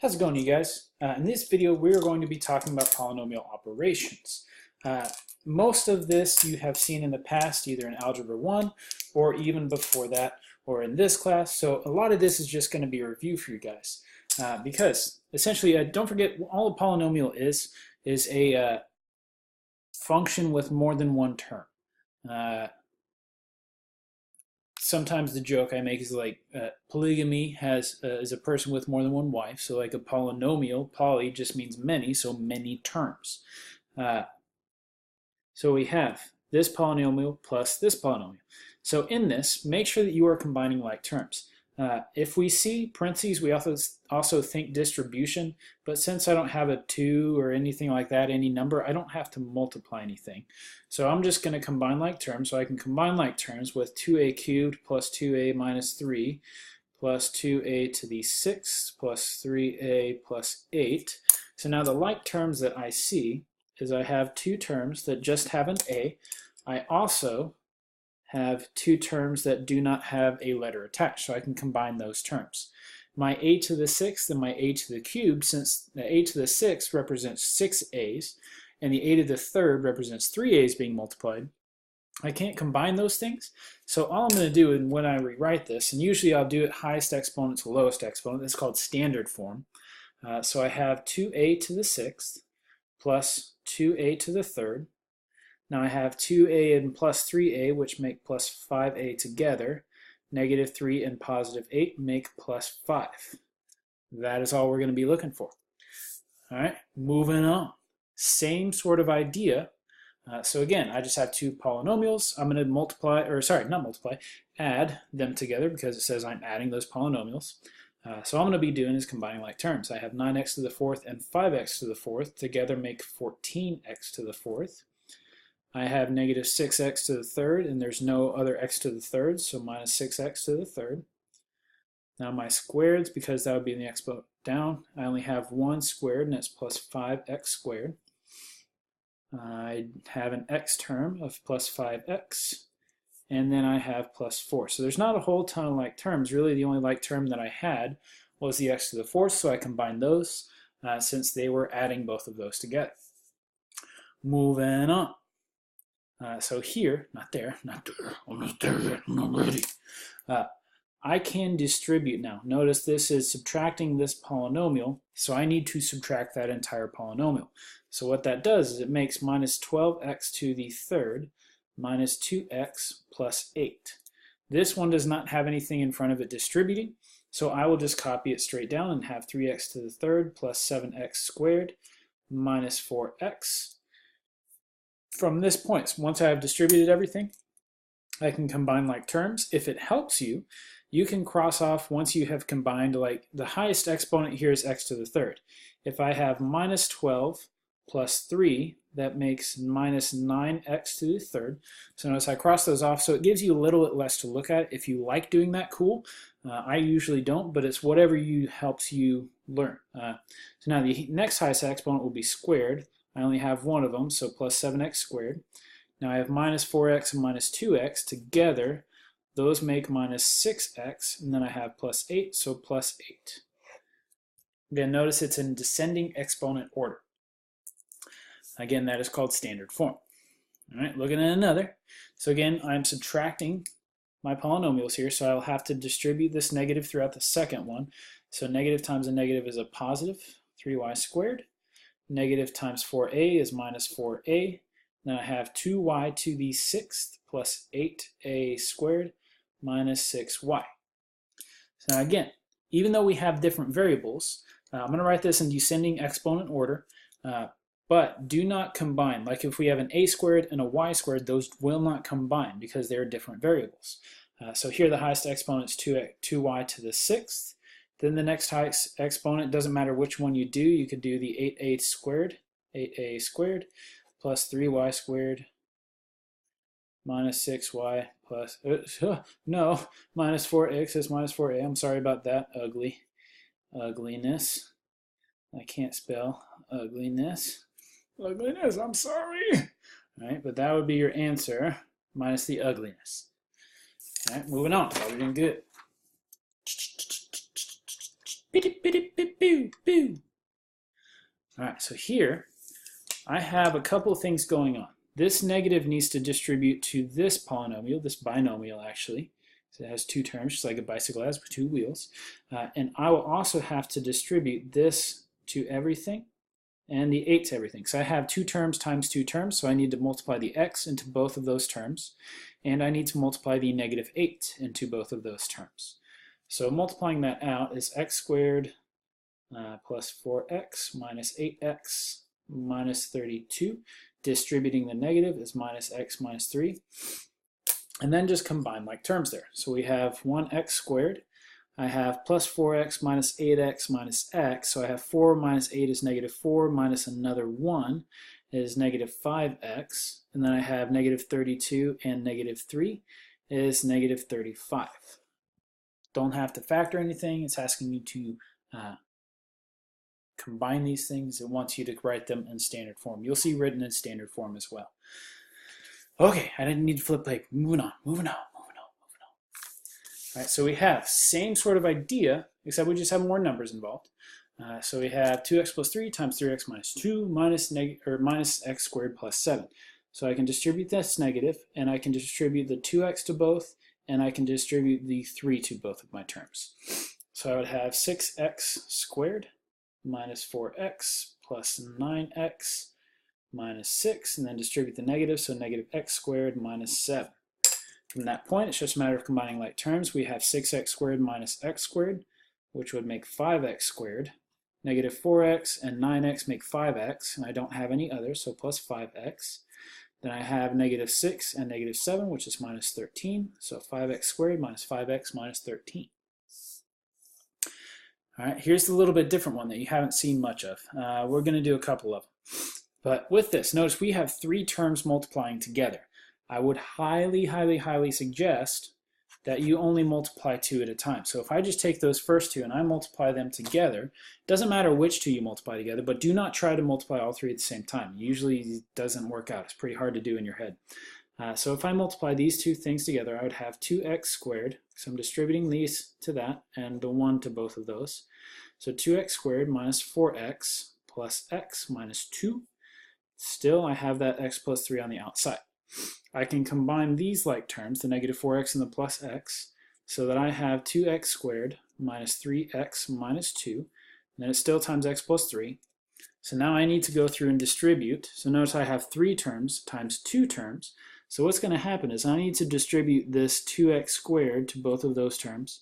How's it going, you guys? In this video, we're going to be talking about polynomial operations. Most of this you have seen in the past, either in Algebra 1 or even before that, or in this class. So a lot of this is just going to be a review for you guys. Because essentially, don't forget, all a polynomial is a function with more than one term. Sometimes the joke I make is like polygamy is a person with more than one wife. So like a polynomial, poly just means many, so many terms. So we have this polynomial plus this polynomial. So in this, make sure that you are combining like terms. If we see parentheses, we also think distribution, but since I don't have a 2 or anything like that, any number, I don't have to multiply anything. So I'm just going to combine like terms, so I can combine like terms with 2a cubed plus 2a minus 3 plus 2a to the 6th plus 3a plus 8. So now the like terms that I see is I have two terms that just have an a. I also have two terms that do not have a letter attached, so I can combine those terms. My a to the 6th and my a to the cubed, since the a to the 6th represents 6 a's and the a to the 3rd represents 3 a's being multiplied, I can't combine those things. So all I'm going to do when I rewrite this, and usually I'll do it highest exponent to lowest exponent, it's called standard form. So I have 2a to the 6th plus 2a to the 3rd. Now I have 2a and plus 3a, which make plus 5a together. Negative 3 and positive 8 make plus 5. That is all we're going to be looking for. All right, moving on. Same sort of idea. So again, I just have two polynomials. I'm going to add them together because it says I'm adding those polynomials. So all I'm going to be doing is combining like terms. I have 9x to the 4th and 5x to the 4th. Together make 14x to the 4th. I have negative 6x to the 3rd, and there's no other x to the 3rd, so minus 6x to the 3rd. Now my squareds, because that would be in the exponent down, I only have one squared, and it's plus 5x squared. I have an x term of plus 5x, and then I have plus 4. So there's not a whole ton of like terms. Really, the only like term that I had was the x to the 4th, so I combined those since they were adding both of those together. Moving on. So here, not there, I'm not there yet, I'm not ready. I can distribute now. Notice this is subtracting this polynomial, so I need to subtract that entire polynomial. So what that does is it makes minus 12x to the 3rd minus 2x plus 8. This one does not have anything in front of it distributing, so I will just copy it straight down and have 3x to the 3rd plus 7x squared minus 4x. From this point, once I have distributed everything, I can combine like terms. If it helps you, you can cross off once you have combined, like the highest exponent here is x to the 3rd. If I have minus 12 plus 3, that makes minus 9x to the 3rd. So notice I cross those off, so it gives you a little bit less to look at. If you like doing that, cool. I usually don't, but it's whatever helps you learn. So now the next highest exponent will be squared. I only have one of them, so plus 7x squared. Now I have minus 4x and minus 2x together. Those make minus 6x, and then I have plus 8, so plus 8. Again, notice it's in descending exponent order. Again, that is called standard form. All right, looking at another. So again, I'm subtracting my polynomials here, so I'll have to distribute this negative throughout the second one. So negative times a negative is a positive, 3y squared. Negative times 4a is minus 4a. Then I have 2y to the 6th plus 8a squared minus 6y. So now again, even though we have different variables, I'm going to write this in descending exponent order, but do not combine. Like if we have an a squared and a y squared, those will not combine because they're different variables. So here the highest exponent is 2y to the 6th. Then the next highest exponent, doesn't matter which one you do, you could do the 8a squared plus 3y squared minus 6y plus, minus 4x is minus 4a. I'm sorry about that, ugliness. I can't spell ugliness. I'm sorry. All right, but that would be your answer minus the ugliness. All right, moving on. We're doing good. Boo! All right, so here I have a couple of things going on. This negative needs to distribute to this polynomial, this binomial actually. So it has two terms, just like a bicycle has with two wheels. And I will also have to distribute this to everything and the 8 to everything. So I have 2 terms times 2 terms, so I need to multiply the x into both of those terms, and I need to multiply the negative 8 into both of those terms. So multiplying that out is x squared plus 4x minus 8x minus 32. Distributing the negative is minus x minus 3. And then just combine like terms there. So we have 1x squared. I have plus 4x minus 8x minus x. So I have 4 minus 8 is negative 4 minus another 1 is negative 5x. And then I have negative 32 and negative 3 is negative 35. Don't have to factor anything. It's asking you to combine these things. It wants you to write them in standard form. You'll see written in standard form as well. Okay, I didn't need to flip like moving on. All right, so we have same sort of idea, except we just have more numbers involved. So we have 2x plus 3 times 3x minus 2 minus x squared plus 7. So I can distribute this negative, and I can distribute the 2x to both, and I can distribute the 3 to both of my terms. So I would have 6x squared minus 4x plus 9x minus 6, and then distribute the negative, so negative x squared minus 7. From that point, it's just a matter of combining like terms. We have 6x squared minus x squared, which would make 5x squared. Negative 4x and 9x make 5x, and I don't have any others, so plus 5x. Then I have negative 6 and negative 7, which is minus 13, so 5x squared minus 5x minus 13. All right, here's the little bit different one that you haven't seen much of. We're going to do a couple of them. But with this, notice we have 3 terms multiplying together. I would highly, highly, highly suggest that you only multiply 2 at a time. So if I just take those first 2 and I multiply them together, it doesn't matter which 2 you multiply together, but do not try to multiply all 3 at the same time. Usually it doesn't work out. It's pretty hard to do in your head. So if I multiply these 2 things together, I would have 2x squared. So I'm distributing these to that and the 1 to both of those. So 2x squared minus 4x plus x minus 2. Still, I have that x plus 3 on the outside. I can combine these like terms, the negative 4x and the plus x, so that I have 2x squared minus 3x minus 2. And then it's still times x plus 3. So now I need to go through and distribute. So notice I have 3 terms times 2 terms. So what's going to happen is I need to distribute this 2x squared to both of those terms,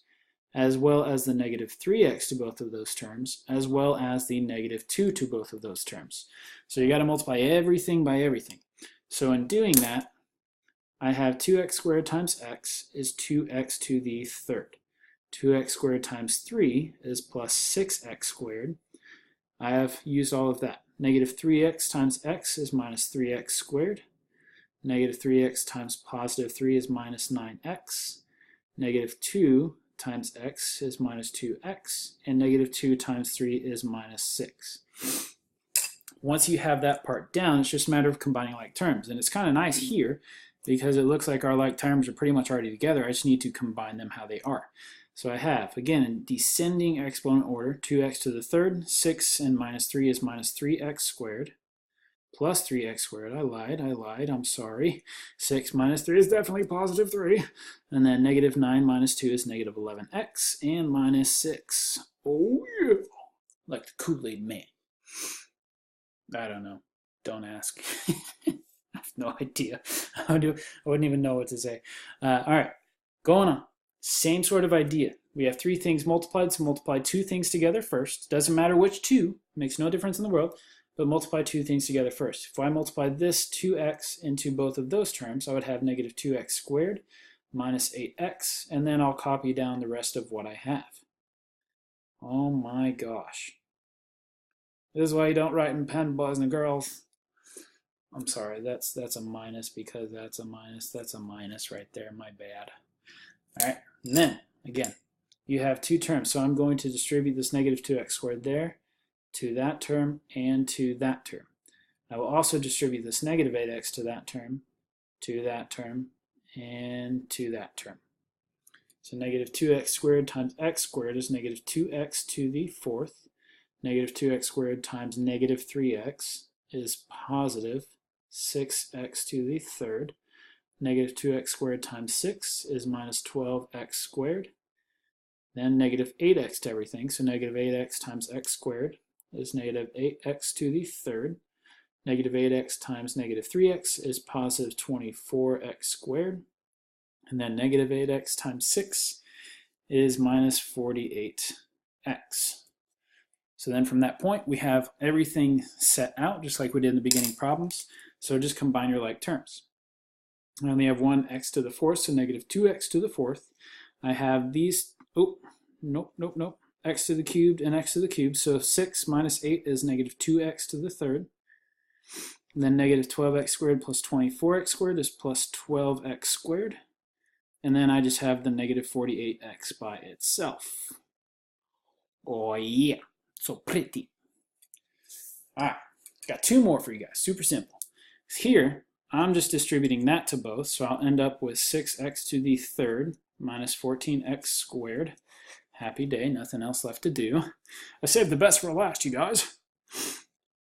as well as the negative 3x to both of those terms, as well as the negative 2 to both of those terms. So you got to multiply everything by everything. So in doing that, I have 2x squared times x is 2x to the third. 2x squared times 3 is plus 6x squared. I have used all of that. Negative 3x times x is minus 3x squared. Negative 3x times positive 3 is minus 9x. Negative 2 times x is minus 2x. And negative 2 times 3 is minus 6. Once you have that part down, it's just a matter of combining like terms. And it's kind of nice here because it looks like our like terms are pretty much already together. I just need to combine them how they are. So I have, again, in descending exponent order, 2x to the third, 6 and minus 3 is minus 3x squared, plus 3x squared. I lied, I'm sorry. 6 minus 3 is definitely positive 3. And then negative 9 minus 2 is negative 11x, and minus 6. Oh yeah! Like the Kool-Aid man. I don't know. Don't ask. I have no idea. I wouldn't even know what to say. All right, going on. Same sort of idea. We have 3 things multiplied, so multiply 2 things together first. Doesn't matter which 2, makes no difference in the world, but multiply 2 things together first. If I multiply this 2x into both of those terms, I would have negative 2x squared minus 8x, and then I'll copy down the rest of what I have. Oh my gosh. This is why you don't write in pen, boys and girls. I'm sorry, that's a minus because that's a minus right there, my bad. All right, and then, again, you have 2 terms, so I'm going to distribute this negative 2x squared there to that term and to that term. I will also distribute this negative 8x to that term, and to that term. So negative 2x squared times x squared is negative 2x to the fourth. Negative 2x squared times negative 3x is positive 6x to the third. Negative 2x squared times 6 is minus 12x squared. Then negative 8x to everything, so negative 8x times x squared is negative 8x to the third. Negative 8x times negative 3x is positive 24x squared. And then negative 8x times 6 is minus 48x. So then from that point, we have everything set out, just like we did in the beginning problems. So just combine your like terms. I only have one x to the fourth, so negative 2x to the fourth. I have these, x to the cubed and x to the cubed. So 6 minus 8 is negative 2x to the third. And then negative 12x squared plus 24x squared is plus 12x squared. And then I just have the negative 48x by itself. Oh yeah, so pretty. All right, got two more for you guys, super simple. Here, I'm just distributing that to both, so I'll end up with 6x to the third minus 14x squared. Happy day, nothing else left to do. I saved the best for last, you guys.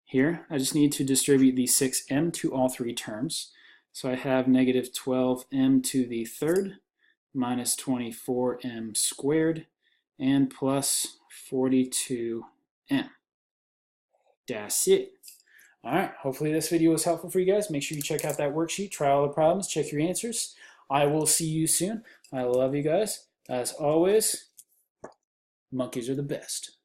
Here, I just need to distribute the 6m to all three terms. So I have negative 12m to the third minus 24m squared and plus 42m. That's it. All right, hopefully this video was helpful for you guys. Make sure you check out that worksheet, try all the problems, check your answers. I will see you soon. I love you guys. As always, monkeys are the best.